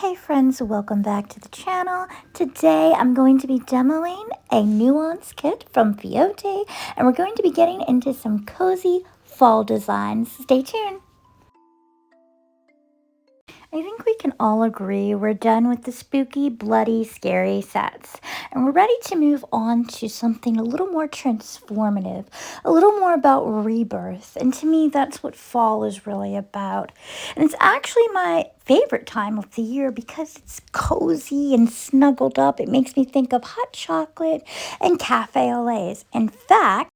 Hey friends, welcome back to the channel. Today I'm going to be demoing a nuance kit from Fiote, and we're going to be getting into some cozy fall designs. Stay tuned. I think we can all agree we're done with the spooky, bloody, scary sets, and we're ready to move on to something a little more transformative, a little more about rebirth, and to me that's what fall is really about. And it's actually my favorite time of the year because it's cozy and snuggled up. It makes me think of hot chocolate and cafe au laits. In fact,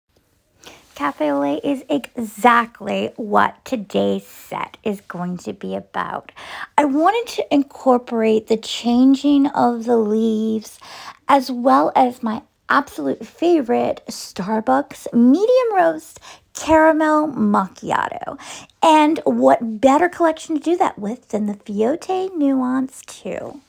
cafe au lait is exactly what today's set is going to be about. I wanted to incorporate the changing of the leaves as well as my absolute favorite Starbucks medium roast caramel macchiato. And what better collection to do that with than the Fiote Nuance 2?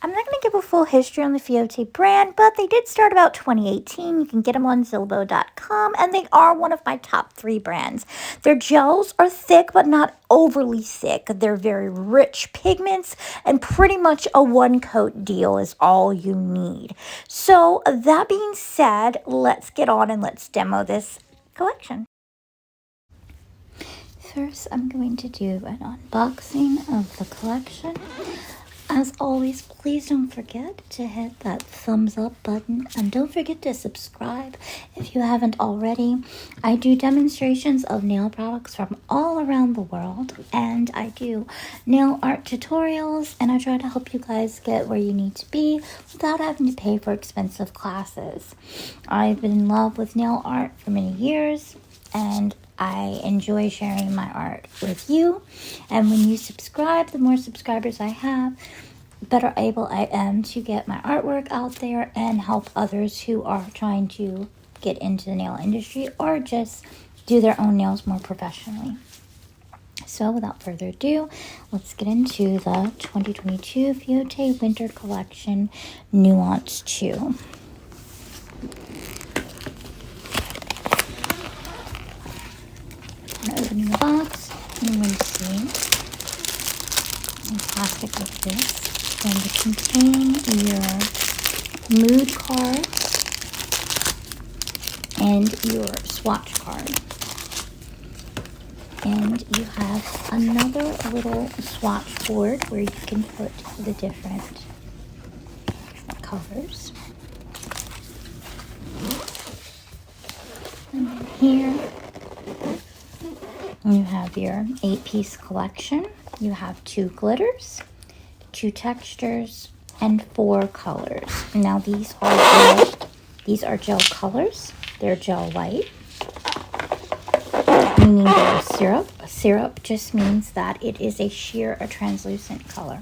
I'm not going to give a full history on the Fiote brand, but they did start about 2018. You can get them on Zillow.com, and they are one of my top 3 brands. Their gels are thick, but not overly thick. They're very rich pigments, and pretty much a one-coat deal is all you need. So that being said, let's get on and let's demo this collection. First, I'm going to do an unboxing of the collection. As always, please don't forget to hit that thumbs up button, and don't forget to subscribe if you haven't already. I do demonstrations of nail products from all around the world, and I do nail art tutorials, and I try to help you guys get where you need to be without having to pay for expensive classes. I've been in love with nail art for many years, and I enjoy sharing my art with you. And when you subscribe, the more subscribers I have, the better able I am to get my artwork out there and help others who are trying to get into the nail industry or just do their own nails more professionally. So without further ado, let's get into the 2022 Fiote Winter Collection Nuance 2. Opening the box, I'm going to see in plastic like this. It's going to contain your mood card and your swatch card. And you have another little swatch board where you can put the different colors. And then here you have your 8-piece collection. You have 2 glitters, 2 textures, and 4 colors. Now these are gel colors. They're gel white, meaning they're syrup. Syrup just means that it is a sheer or translucent color.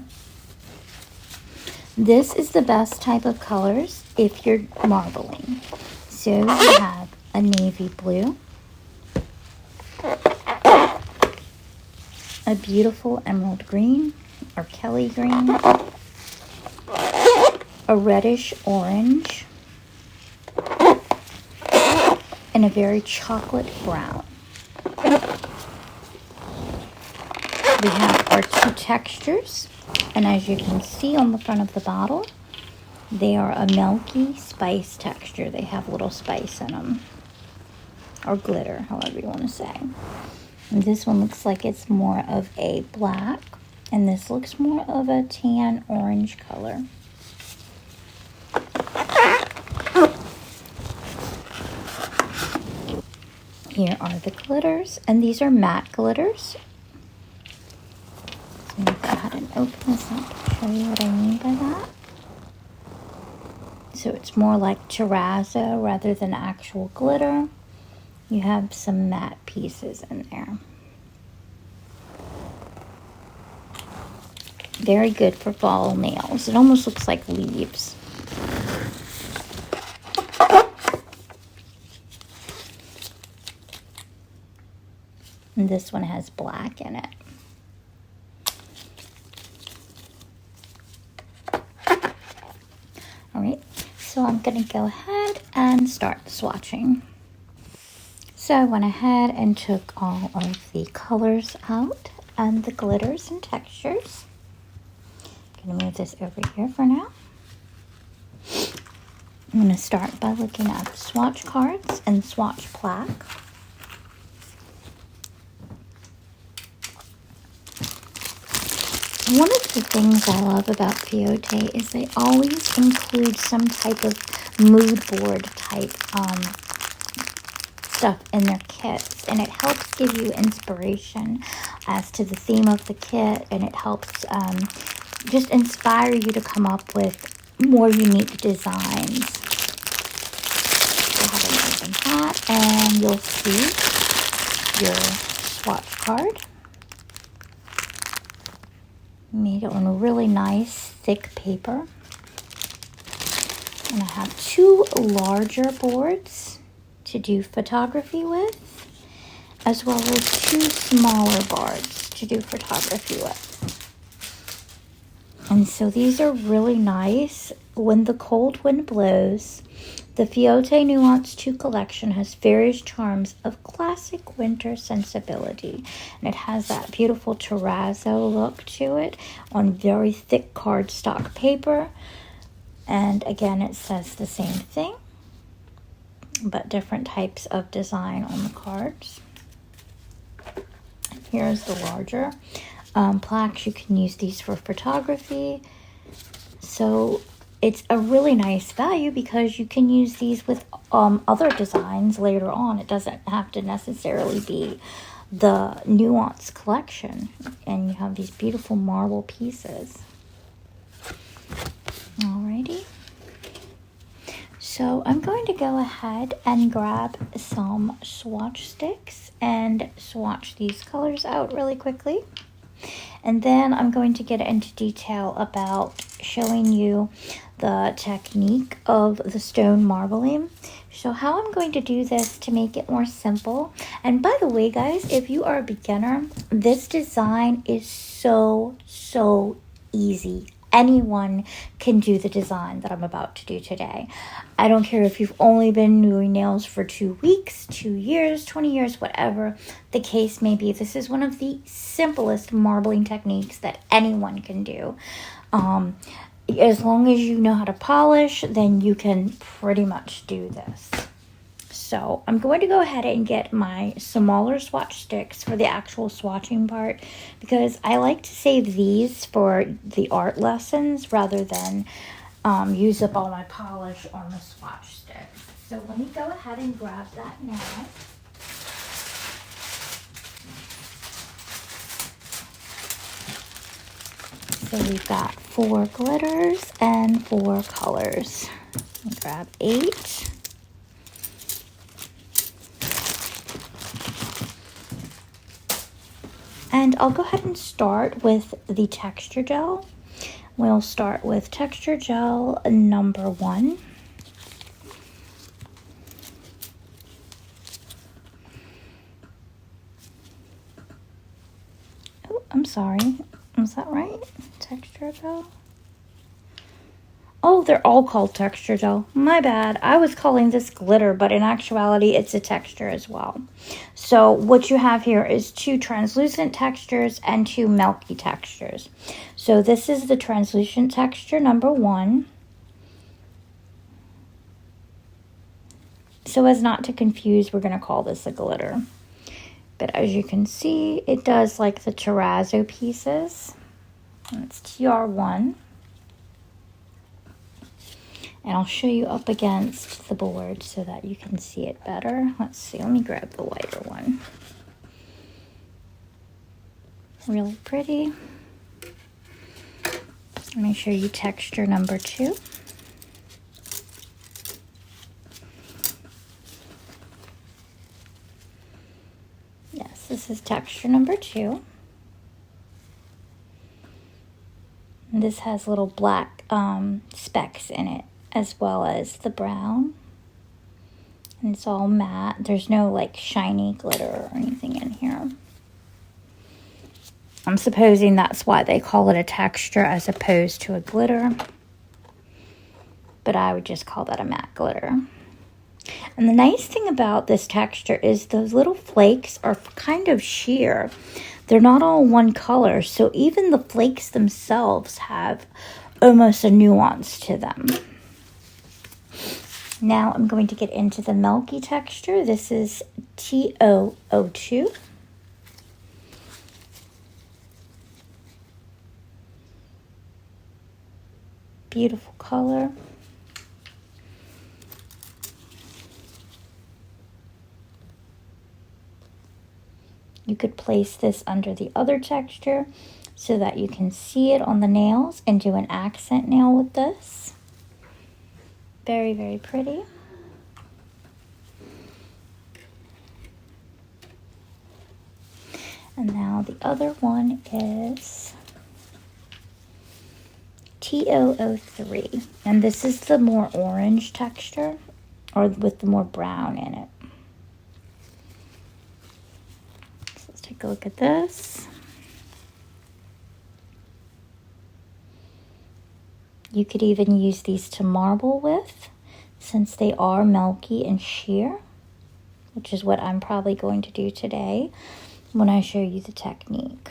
This is the best type of colors if you're marbling. So you have a navy blue, a beautiful emerald green or Kelly green, a reddish orange, and a very chocolate brown. We have our 2 textures, and as you can see on the front of the bottle, they are a milky spice texture. They have little spice in them, or glitter, however you want to say. And this one looks like it's more of a black, and this looks more of a tan orange color. Here are the glitters, and these are matte glitters. So I'm going to go ahead and open this up to show you what I mean by that. So it's more like terrazzo rather than actual glitter. You have some matte pieces in there. Very good for fall nails. It almost looks like leaves. And this one has black in it. Alright, so I'm going to go ahead and start swatching. So I went ahead and took all of the colors out and the glitters and textures. I'm going to move this over here for now. I'm going to start by looking at the swatch cards and swatch plaque. One of the things I love about Fiote is they always include some type of mood board type stuff in their kits, and it helps give you inspiration as to the theme of the kit, and it helps just inspire you to come up with more unique designs. Go ahead and open that, and you'll see your swatch card. Made it on a really nice thick paper. And I have two larger boards to do photography with, as well as two smaller boards to do photography with. And so these are really nice. When the cold wind blows, the Fiote Nuance 2 collection has various charms of classic winter sensibility. And it has that beautiful terrazzo look to it on very thick cardstock paper. And again, it says the same thing, but different types of design on the cards. Here's the larger plaques. You can use these for photography. So it's a really nice value because you can use these with other designs later on. It doesn't have to necessarily be the Nuance collection. And you have these beautiful marble pieces. Alrighty. So I'm going to go ahead and grab some swatch sticks and swatch these colors out really quickly. And then I'm going to get into detail about showing you the technique of the stone marbling. So how I'm going to do this to make it more simple. And by the way, guys, if you are a beginner, this design is so easy. Anyone can do the design that I'm about to do today. I don't care if you've only been doing nails for 2 weeks, 2 years, 20 years, whatever the case may be. This is one of the simplest marbling techniques that anyone can do. As long as you know how to polish, then you can pretty much do this. So I'm going to go ahead and get my smaller swatch sticks for the actual swatching part, because I like to save these for the art lessons rather than use up all my polish on the swatch sticks. So let me go ahead and grab that now. So we've got 4 glitters and 4 colors. I'll grab 8. And I'll go ahead and start with the texture gel. We'll start with texture gel number 1. Oh, I'm sorry. Is that right? Texture gel? Oh, they're all called texture gel. My bad. I was calling this glitter, but in actuality, it's a texture as well. So what you have here is 2 translucent textures and 2 milky textures. So this is the translucent texture number 1. So as not to confuse, we're going to call this a glitter. But as you can see, it does like the terrazzo pieces. And it's TR1. And I'll show you up against the board so that you can see it better. Let's see, let me grab the lighter one. Really pretty. Let me show you texture number 2. Yes, this is texture number 2. And this has little black specks in it, as well as the brown. And it's all matte. There's no like shiny glitter or anything in here. I'm supposing that's why they call it a texture as opposed to a glitter. But I would just call that a matte glitter. And the nice thing about this texture is those little flakes are kind of sheer. They're not all one color, so even the flakes themselves have almost a nuance to them. Now I'm going to get into the milky texture. This is TOO2. Beautiful color. You could place this under the other texture so that you can see it on the nails and do an accent nail with this. Very, very pretty. And now the other one is TOO3. And this is the more orange texture, or with the more brown in it. So let's take a look at this. You could even use these to marble with, since they are milky and sheer, which is what I'm probably going to do today when I show you the technique.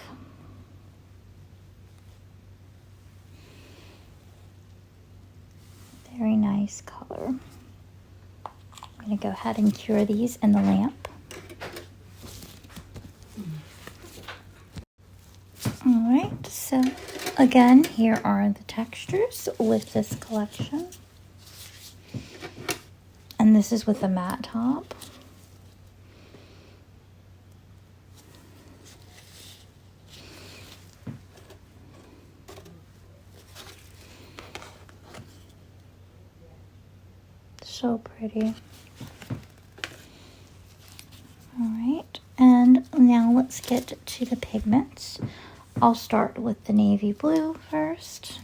Very nice color. I'm going to go ahead and cure these in the lamp. Alright, so again, here are the textures with this collection. And this is with a matte top. So pretty. Alright, and now let's get to the pigments. I'll start with the navy blue first.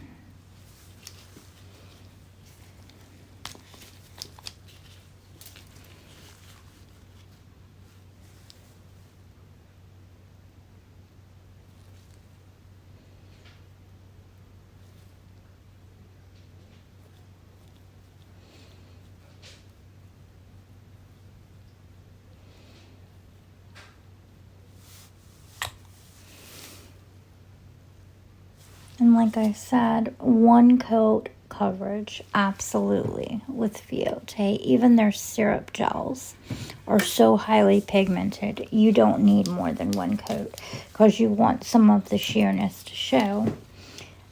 And like I said, one coat coverage, absolutely, with Fiote. Even their syrup gels are so highly pigmented, you don't need more than one coat because you want some of the sheerness to show.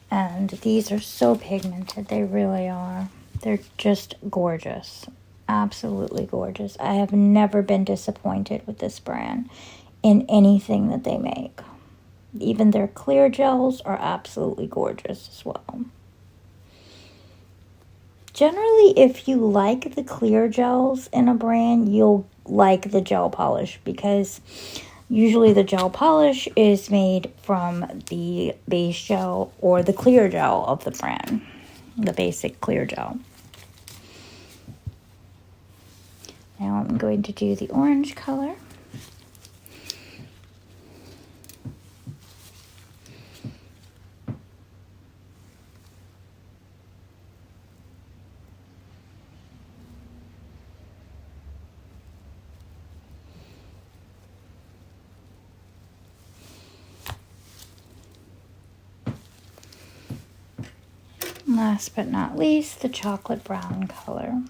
And these are so pigmented, they really are. They're just gorgeous, absolutely gorgeous. I have never been disappointed with this brand in anything that they make. Even their clear gels are absolutely gorgeous as well. Generally, if you like the clear gels in a brand, you'll like the gel polish because usually the gel polish is made from the base gel or the clear gel of the brand, the basic clear gel. Now I'm going to do the orange color. Last but not least, the chocolate brown color.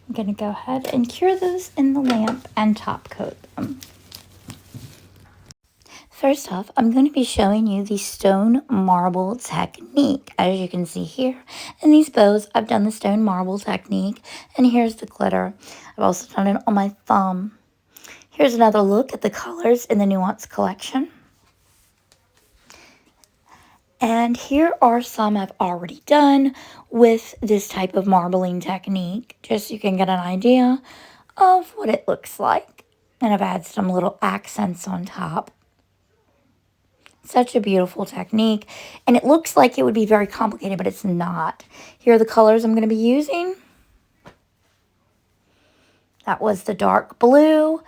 I'm going to go ahead and cure those in the lamp and top coat them. First off, I'm going to be showing you the stone marble technique. As you can see here in these bows, I've done the stone marble technique, and here's the glitter. I've also done it on my thumb. Here's another look at the colors in the Nuance collection. And here are some I've already done with this type of marbling technique, just so you can get an idea of what it looks like. And I've added some little accents on top. Such a beautiful technique. And it looks like it would be very complicated, but it's not. Here are the colors I'm going to be using. That was the dark blue,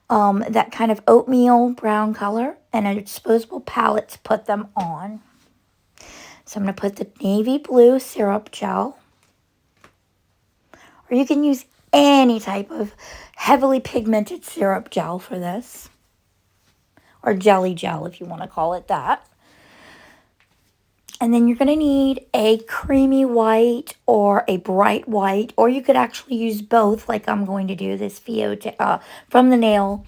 that kind of oatmeal brown color, and a disposable palette to put them on. So I'm going to put the navy blue syrup gel. Or you can use any type of heavily pigmented syrup gel for this. Or jelly gel if you want to call it that. And then you're going to need a creamy white or a bright white. Or you could actually use both like I'm going to do this Fiote from the nail.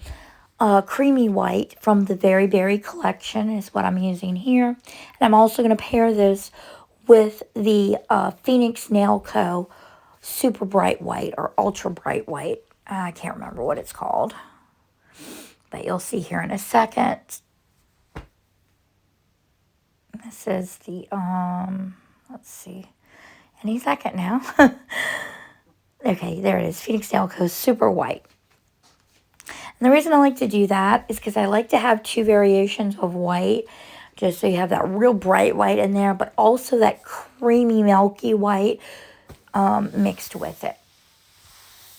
Creamy white from the Very Berry collection is what I'm using here. And I'm also going to pair this with the Phoenix Nail Co. Super Bright White or Ultra Bright White. I can't remember what it's called. But you'll see here in a second. This is the, let's see, any second now. Okay, there it is. Phoenix Nail Co. Super White. And the reason I like to do that is because I like to have two variations of white, just so you have that real bright white in there, but also that creamy, milky white mixed with it.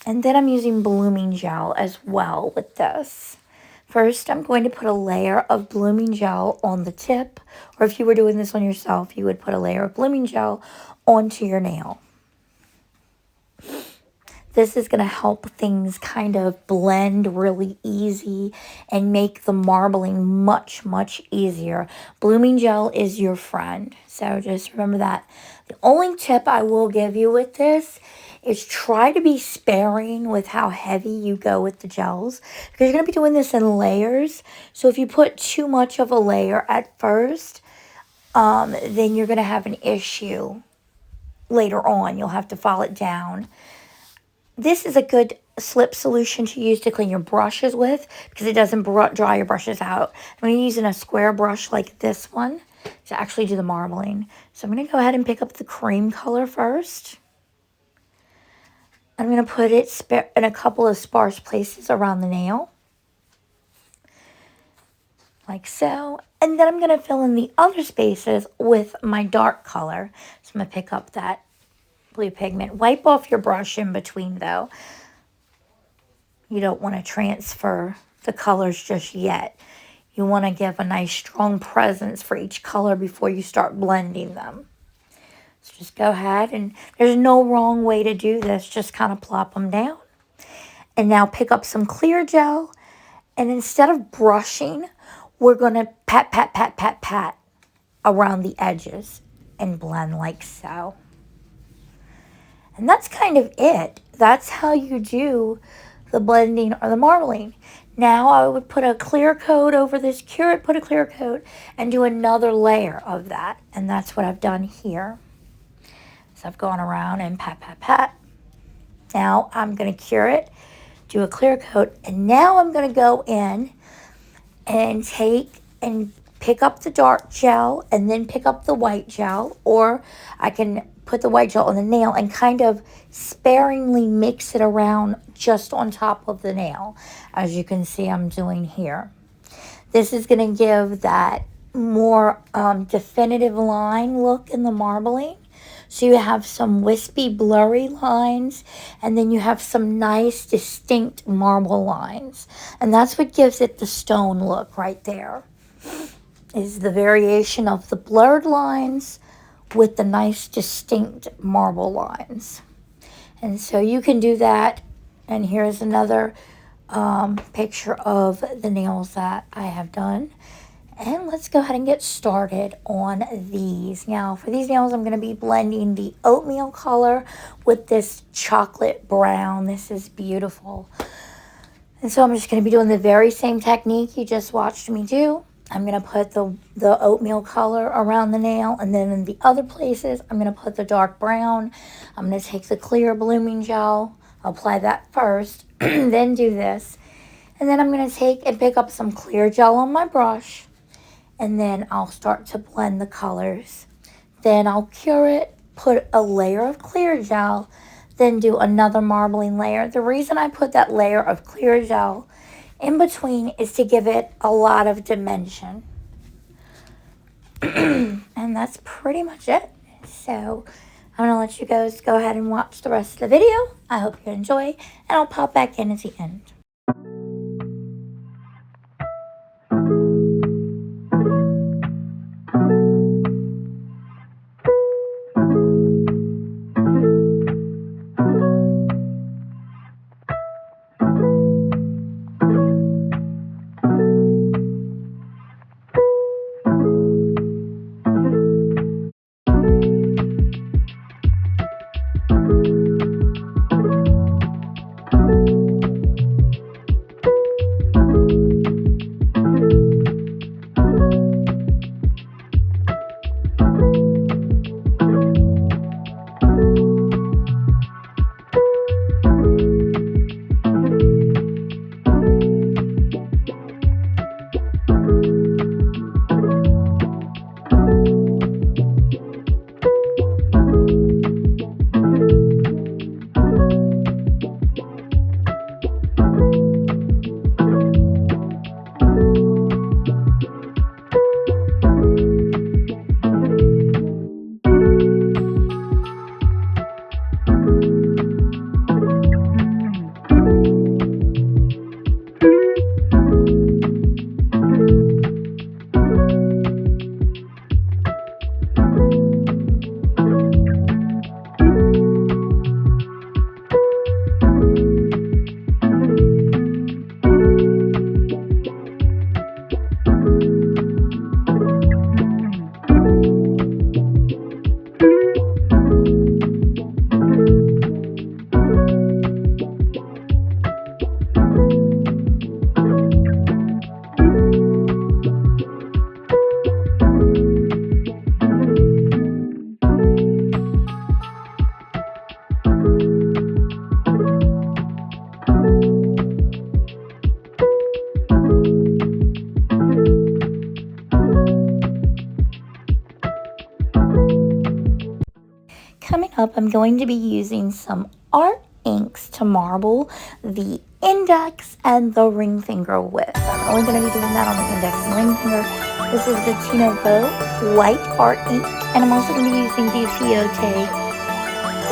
And then I'm using blooming gel as well with this. First, I'm going to put a layer of blooming gel on the tip, or if you were doing this on yourself, you would put a layer of blooming gel onto your nail. This is going to help things kind of blend really easy and make the marbling much, much easier. Blooming gel is your friend, so just remember that. The only tip I will give you with this is try to be sparing with how heavy you go with the gels, because you're going to be doing this in layers. So if you put too much of a layer at first, then you're going to have an issue later on. You'll have to file it down. This is a good slip solution to use to clean your brushes with, because it doesn't dry your brushes out. I'm going to be using a square brush like this one to actually do the marbling. So I'm going to go ahead and pick up the cream color first. I'm going to put it in a couple of sparse places around the nail. Like so. And then I'm going to fill in the other spaces with my dark color. So I'm going to pick up that blue pigment. Wipe off your brush in between though. You don't want to transfer the colors just yet. You want to give a nice strong presence for each color before you start blending them. So just go ahead, and there's no wrong way to do this. Just kind of plop them down. And now pick up some clear gel. And instead of brushing, we're going to pat, pat, pat, pat, pat around the edges and blend like so. And that's kind of it. That's how you do the blending or the marbling. Now I would put a clear coat over this, cure it, put a clear coat, and do another layer of that. And that's what I've done here. So I've gone around and pat, pat, pat. Now I'm going to cure it, do a clear coat, and now I'm going to go in and take and pick up the dark gel and then pick up the white gel, or I can put the white gel on the nail and kind of sparingly mix it around just on top of the nail, as you can see I'm doing here. This is going to give that more definitive line look in the marbling. So you have some wispy, blurry lines, and then you have some nice, distinct marble lines. And that's what gives it the stone look right there, is the variation of the blurred lines with the nice, distinct marble lines. And so you can do that. And here's another picture of the nails that I have done. And let's go ahead and get started on these. Now, for these nails, I'm going to be blending the oatmeal color with this chocolate brown. This is beautiful. And so I'm just going to be doing the very same technique you just watched me do. I'm going to put the oatmeal color around the nail, and then in the other places, I'm going to put the dark brown. I'm going to take the clear blooming gel, apply that first, then do this. And then I'm going to take and pick up some clear gel on my brush, and then I'll start to blend the colors. Then I'll cure it, put a layer of clear gel, then do another marbling layer. The reason I put that layer of clear gel in between is to give it a lot of dimension. And that's pretty much it. So I'm going to let you guys go ahead and watch the rest of the video. I hope you enjoy, and I'll pop back in at the end. Coming up, I'm going to be using some art inks to marble the index and the ring finger with. I'm only going to be doing that on the index and ring finger. This is the Tino Bow white art ink, and I'm also going to be using the Fiote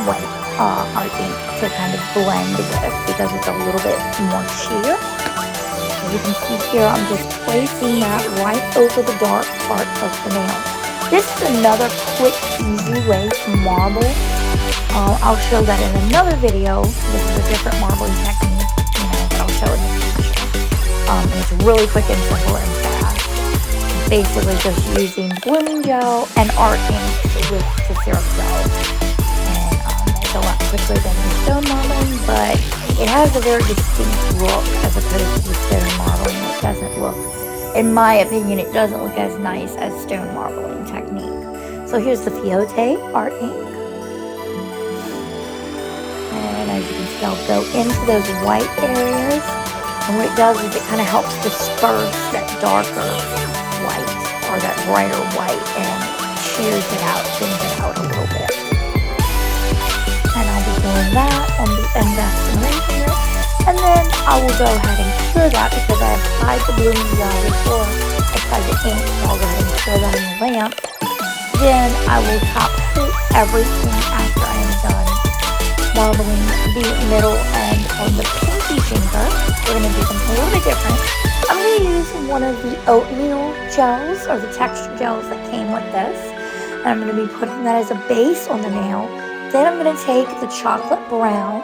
white art ink to kind of blend with because it's a little bit more sheer. As you can see here, I'm just placing that right over the dark part of the nail. This is another quick, easy way to marble. I'll show that in another video. This is a different marbling technique, that I'll show in the future. And it's really quick and simple and fast. Basically just using blooming gel and art ink with the syrup gel. And it's a lot quicker than the stone marbling, but it has a very distinct look as opposed to the stone marbling. It doesn't look, in my opinion, it doesn't look as nice as stone marbling technique. So here's the Fiote art ink. And as you can see, I'll go into those white areas. And what it does is it kind of helps disperse that darker white or that brighter white and shears it out, thins it out a little bit. And I'll be doing that on the index and ring finger. And then I will go ahead and cure that because I applied the blooming gel before I applied the ink. So I'll go ahead and cure that in the lamp. Then I will top coat everything after I am done marbling the middle end on the pinky finger. We're going to do something a little bit different. I'm going to use one of the oatmeal gels or the texture gels that came with this. And I'm going to be putting that as a base on the nail. Then I'm going to take the chocolate brown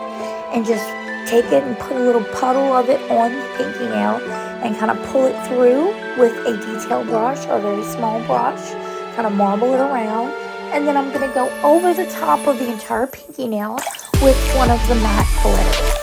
and just take it and put a little puddle of it on the pinky nail and kind of pull it through with a detail brush or a very small brush. Kind of marble it around, and then I'm going to go over the top of the entire pinky nail with one of the matte glitters.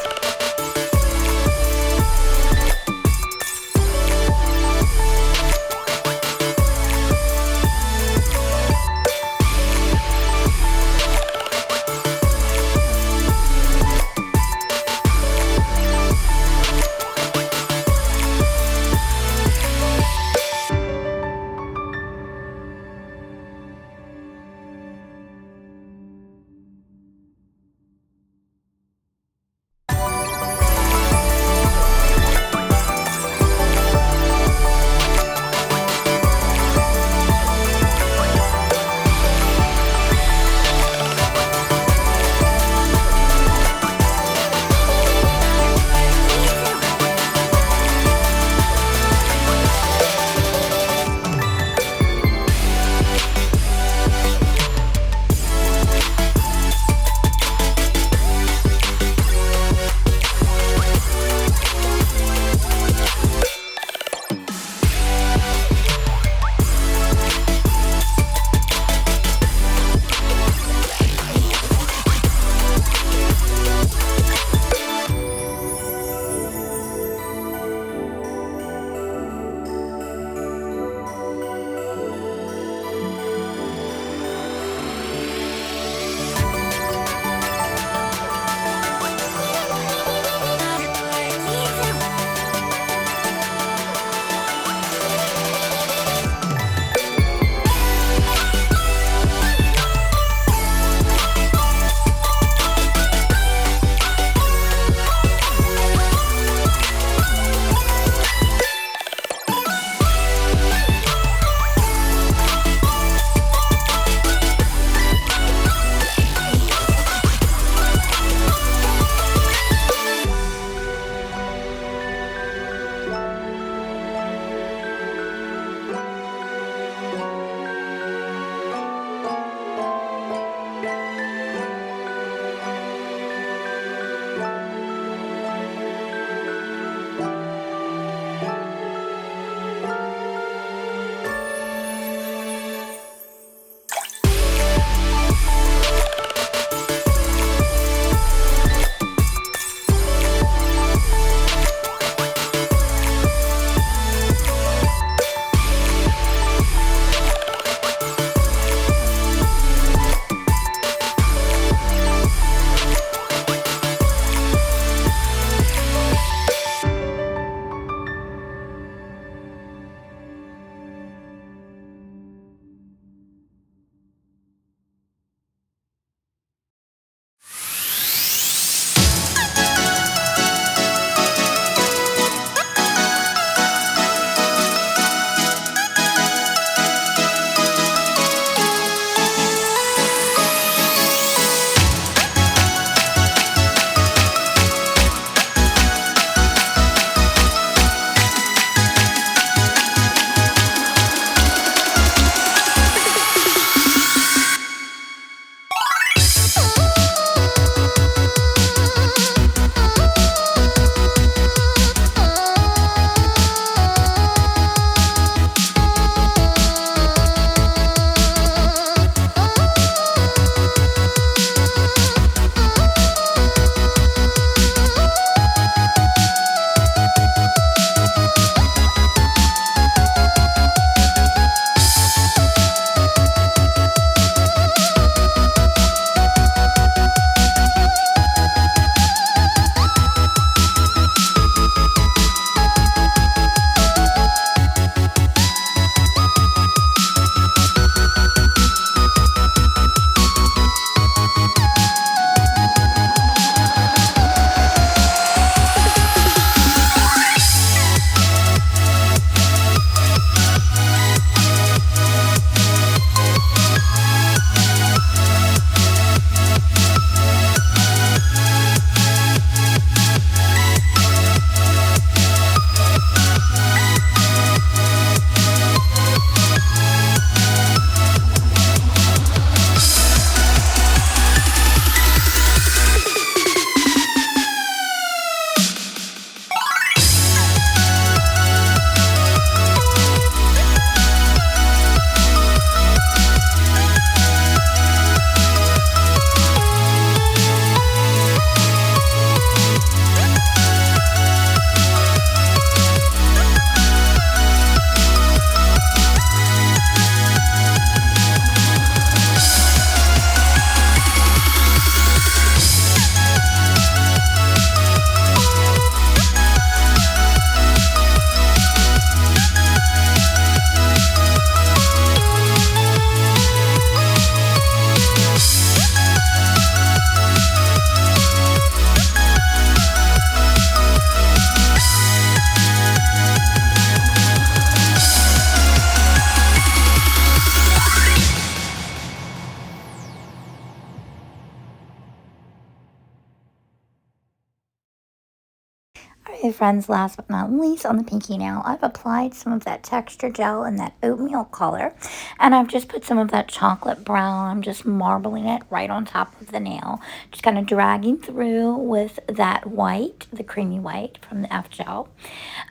Alright friends, last but not least on the pinky nail, I've applied some of that texture gel and that oatmeal color, and I've just put some of that chocolate brown. I'm just marbling it right on top of the nail, just kind of dragging through with that white, the creamy white from the LEAFGEL.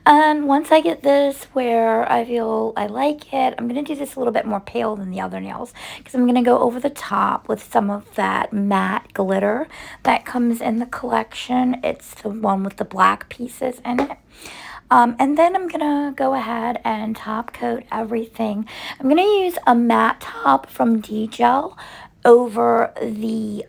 And once I get this where I feel I like it, I'm going to do this a little bit more pale than the other nails because I'm going to go over the top with some of that matte glitter that comes in the collection. It's the one with the black pieces in it. And then I'm going to go ahead and top coat everything. I'm going to use a matte top from D-Gel over the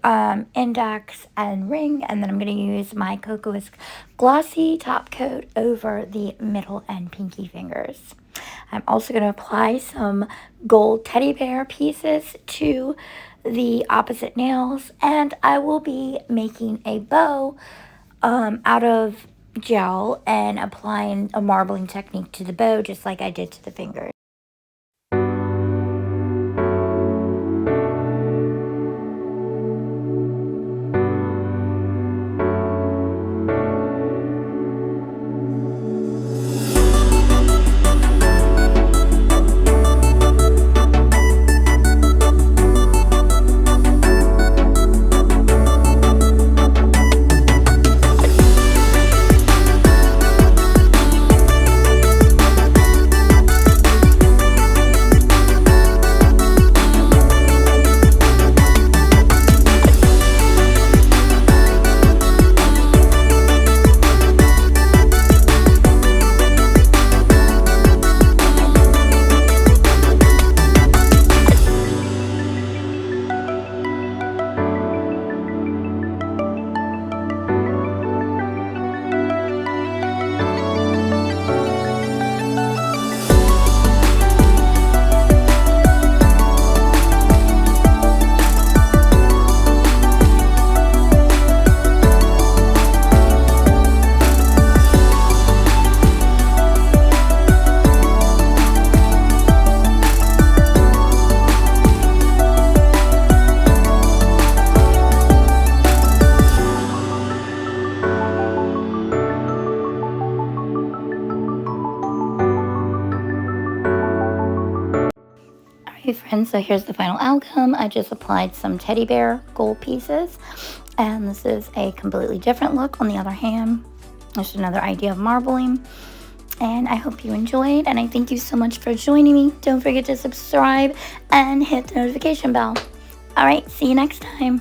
index and ring, and then I'm going to use my KOKOIST glossy top coat over the middle and pinky fingers. I'm also going to apply some gold teddy bear pieces to the opposite nails, and I will be making a bow out of gel and applying a marbling technique to the bow just like I did to the fingers. Hey friends, so here's the final outcome. I just applied some teddy bear gold pieces, and this is a completely different look on the other hand. Just another idea of marbling, and I hope you enjoyed, and I thank you so much for joining me. Don't forget to subscribe and hit the notification bell. All right, see you next time.